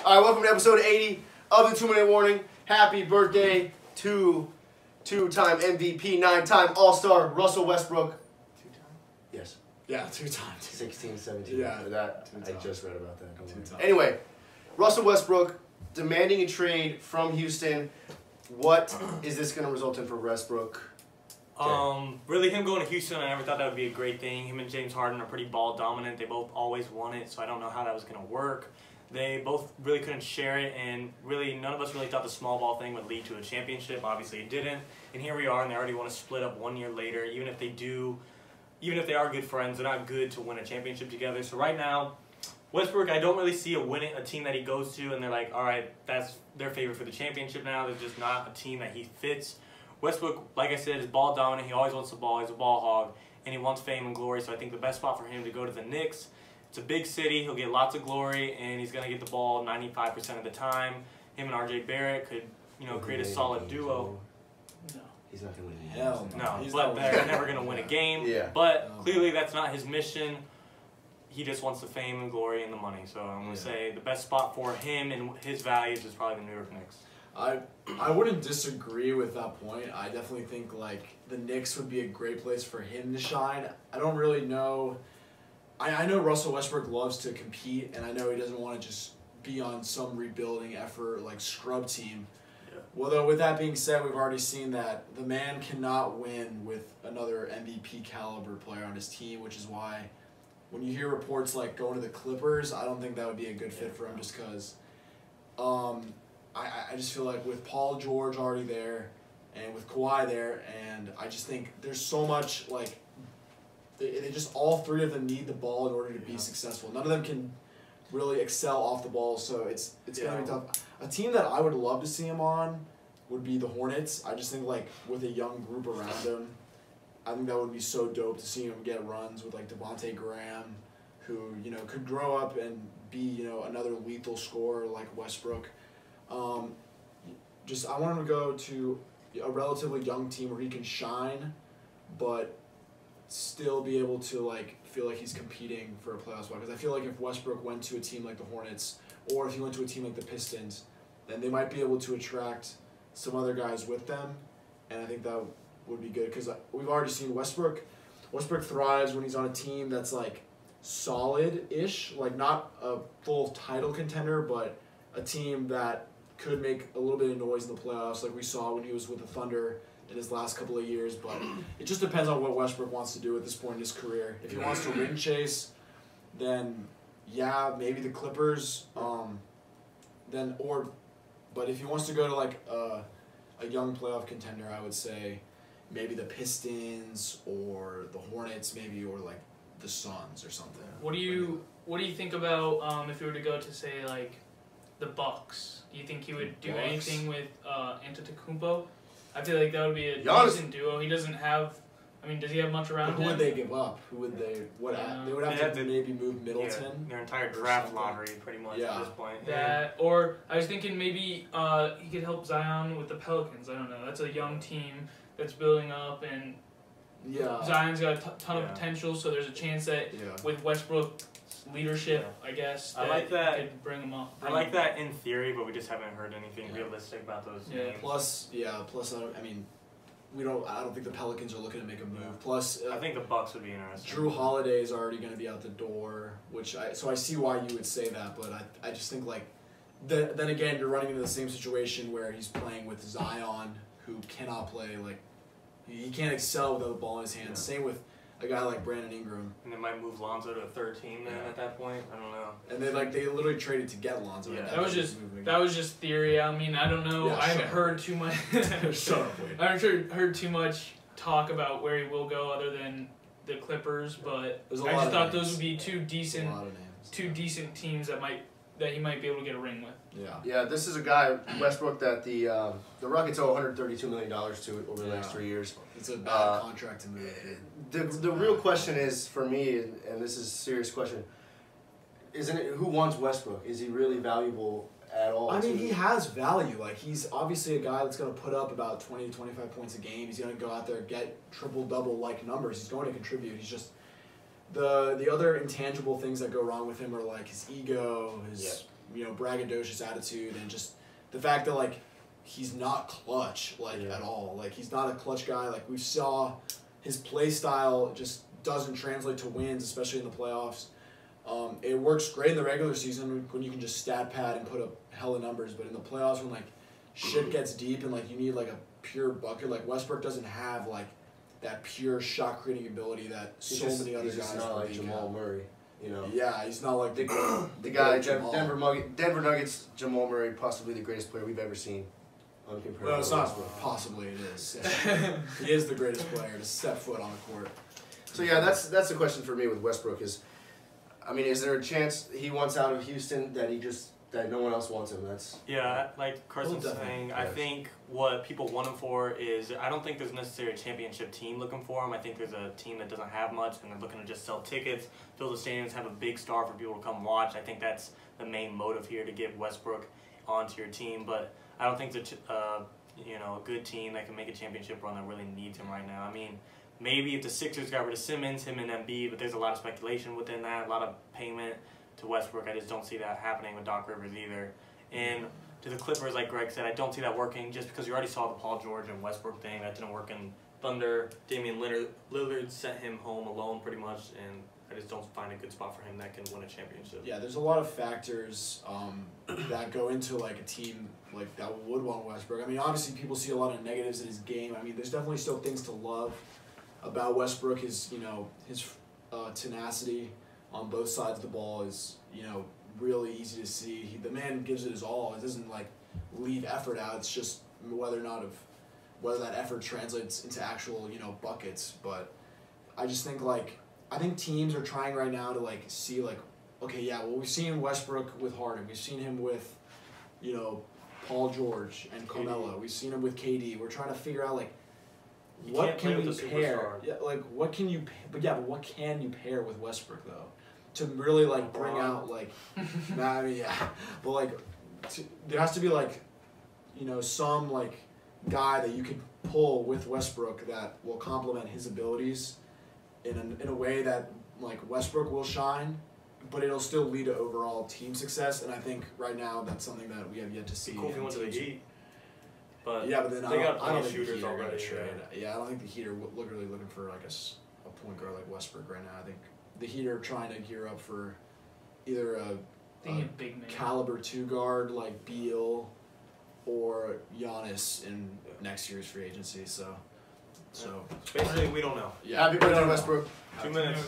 All right, welcome to episode 80 of the 2-Minute Warning. Happy birthday to two-time MVP, 9-time All-Star Russell Westbrook. Two-time? Yes. Yeah, 2 times. 16, 17. Yeah. That, I Two-time. just read about that. Two-time. Anyway, Russell Westbrook demanding a trade from Houston. What is this going to result in for Westbrook? Really him going to Houston, I never thought that would be a great thing. Him and James Harden are pretty ball dominant. They both always won it, so I don't know how that was going to work. They both really couldn't share it, and really none of us really thought the small ball thing would lead to a championship. Obviously it didn't, and here we are, and they already want to split up 1 year later. Even if they are good friends, they're not good to win a championship together. So right now, Westbrook, I don't really see a team that he goes to, and they're like, all right, that's their favorite for the championship now. They're just not a team that he fits. Westbrook, like I said, is ball dominant. He always wants the ball. He's a ball hog, and he wants fame and glory. So I think the best spot for him to go to the Knicks. It's a big city. He'll get lots of glory, and he's going to get the ball 95% of the time. Him and R.J. Barrett could, create a solid duo. No. He's not going to win. Hell no. But they're never going to win a game. Yeah. But clearly that's not his mission. He just wants the fame and glory and the money. So I'm going to say the best spot for him and his values is probably the New York Knicks. I wouldn't disagree with that point. I definitely think the Knicks would be a great place for him to shine. I don't really know. I know Russell Westbrook loves to compete, and I know he doesn't want to just be on some rebuilding effort like scrub team. Yeah. Well, though, with that being said, we've already seen that the man cannot win with another MVP caliber player on his team, which is why when you hear reports like going to the Clippers, I don't think that would be a good fit for him just because I just feel like with Paul George already there and with Kawhi there, and I just think there's so much they just all three of them need the ball in order to be successful. None of them can really excel off the ball, so it's gonna be tough. A team that I would love to see him on would be the Hornets. I just think with a young group around him, I think that would be so dope to see him get runs with Devontae Graham, who could grow up and be another lethal scorer like Westbrook. I want him to go to a relatively young team where he can shine, but still be able to feel like he's competing for a playoff spot. Because I feel like if Westbrook went to a team like the Hornets, or if he went to a team like the Pistons, then they might be able to attract some other guys with them, and I think that would be good. Because we've already seen Westbrook thrives when he's on a team that's solid-ish, not a full title contender, but a team that could make a little bit of noise in the playoffs, like we saw when he was with the Thunder in his last couple of years. But it just depends on what Westbrook wants to do at this point in his career. If he wants to ring chase, then yeah, maybe the Clippers. But if he wants to go to a young playoff contender, I would say maybe the Pistons or the Hornets, maybe, or the Suns or something. What do you think about if we were to go to say the Bucks? Do you think he would do anything with Antetokounmpo? I feel like that would be a decent duo. He doesn't have. Does he have much around him? Who would they give up? Who would they? They would have to maybe move Middleton. Their entire draft lottery, pretty much at this point. Or I was thinking maybe he could help Zion with the Pelicans. I don't know. That's a young team that's building up, and Zion's got a ton of potential. So there's a chance that with Westbrook's leadership, I guess I like that. Could bring him up. I like that in theory, but we just haven't heard anything realistic about those names. Plus, I don't think the Pelicans are looking to make a move. Plus, I think the Bucks would be interesting. Drew Holiday is already going to be out the door, so I see why you would say that, but I just think then again you're running into the same situation where he's playing with Zion, who cannot play he can't excel without the ball in his hands. Same with a guy like Brandon Ingram. And they might move Lonzo to a third team then at that point. I don't know. And they literally traded to get Lonzo. Yeah. That was just theory. I don't know. Yeah, I haven't heard too much. Shut up, Wade. I haven't heard too much talk about where he will go other than the Clippers, but I just thought those would be two decent teams that he might be able to get a ring with. Yeah, this is a guy, Westbrook, that the Rockets owe $132 million to over the next 3 years. It's a bad contract to move. The real question is, for me, and this is a serious question, isn't it who wants Westbrook? Is he really valuable at all? He has value. He's obviously a guy that's going to put up about 20 to 25 points a game. He's going to go out there and get triple-double numbers. He's going to contribute. He's just the other intangible things that go wrong with him are his ego, braggadocious attitude and just the fact that like he's not clutch at all. Like he's not a clutch guy. Like we saw his play style just doesn't translate to wins, especially in the playoffs. It works great in the regular season when you can just stat pad and put up hella numbers, but in the playoffs when like shit gets deep and like you need like a pure bucket, like Westbrook doesn't have like that pure shot creating ability that many other guys. He's not like Jamal Murray, you know. Yeah, he's not like the guy Denver Nuggets. Jamal Murray, possibly the greatest player we've ever seen. Well, it's not possibly, it is. He is the greatest player to step foot on the court. So yeah, that's the question for me with Westbrook is, I mean, is there a chance he wants out of Houston that no one else wants him? Yeah, like Carson's saying, I think what people want him for is, I don't think there's necessarily a championship team looking for him. I think there's a team that doesn't have much and they're looking to just sell tickets, fill the stadiums, have a big star for people to come watch. I think that's the main motive here, to get Westbrook onto your team. But I don't think it's a good team that can make a championship run that really needs him right now. I mean, maybe if the Sixers got rid of Simmons, him and Embiid, but there's a lot of speculation within that, a lot of payment to Westbrook. I just don't see that happening with Doc Rivers either. And to the Clippers, like Greg said, I don't see that working just because you already saw the Paul George and Westbrook thing. That didn't work in Thunder. Damian Lillard sent him home alone pretty much, and I just don't find a good spot for him that can win a championship. Yeah, there's a lot of factors that go into like a team like that would want Westbrook. I mean, obviously people see a lot of negatives in his game. I mean, there's definitely still things to love about Westbrook. His tenacity on both sides of the ball is really easy to see. The man gives it his all. It doesn't like leave effort out. It's just whether that effort translates into actual buckets. But I just think I think teams are trying right now to like see like, okay, yeah, well, we've seen Westbrook with Harden, we've seen him with Paul George and Carmelo, we've seen him with KD. We're trying to figure out like what can we pair? Yeah, like what can you? But what can you pair with Westbrook though, to really like bring out like? Nah, I mean but like there has to be like, some like guy that you could pull with Westbrook that will complement his abilities, in a way that like Westbrook will shine, but it'll still lead to overall team success. And I think right now that's something that we have yet to see. Cool if he went to the Heat. But yeah, but then they got I don't think shooters the Heat are already. trade. Yeah, I don't think the Heat are literally looking for like a point guard like Westbrook right now. I think the Heat are trying to gear up for either a big man caliber 2 guard like Beal or Giannis in next year's free agency. So basically we don't know. Yeah, happy birthday, Westbrook. 2 minutes.